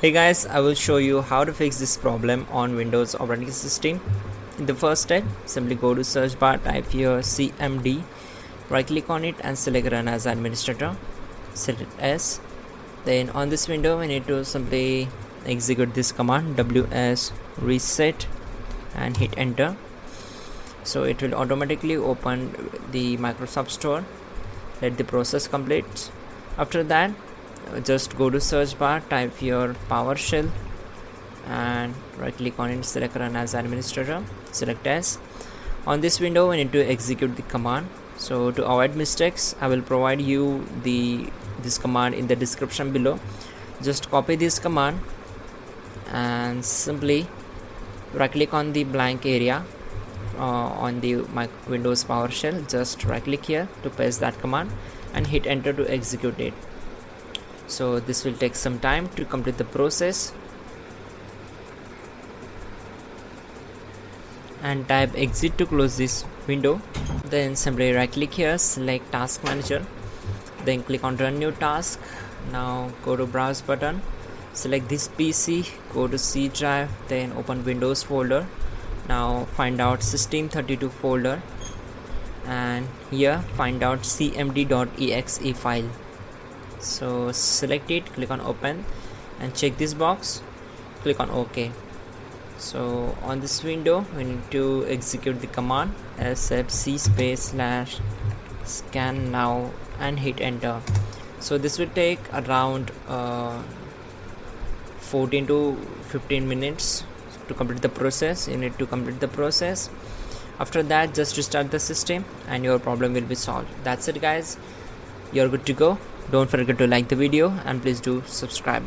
Hey guys, I will show you how to fix this problem on Windows operating system. In the first step, simply go to search bar, type here CMD, right click on it and select run as administrator, set it as. Then on this window we need to simply execute this command ws reset and hit enter. So it will automatically open the Microsoft Store. Let the process complete. After that, just go to search bar, type your PowerShell and right click on it, select run as administrator, select as. On this window we need to execute the command. So to avoid mistakes, I will provide you this command in the description below. Just copy this command and simply right click on the blank area on the Windows PowerShell. Just right click here to paste that command and hit enter to execute it. So this will take some time to complete the process, and type exit to close this window. Then simply right click here, select task manager, then click on run new task. Now go to browse button, select this PC, go to C drive, then open Windows folder. Now find out system32 folder and here find out cmd.exe file. So select it, click on open and check this box, click on OK. So on this window we need to execute the command sfc /scan now and hit enter. So this will take around 14 to 15 minutes to complete the process. You need to complete the process. After that, just restart the system and your problem will be solved. That's it guys, you're good to go. Don't forget to like the video and please do subscribe.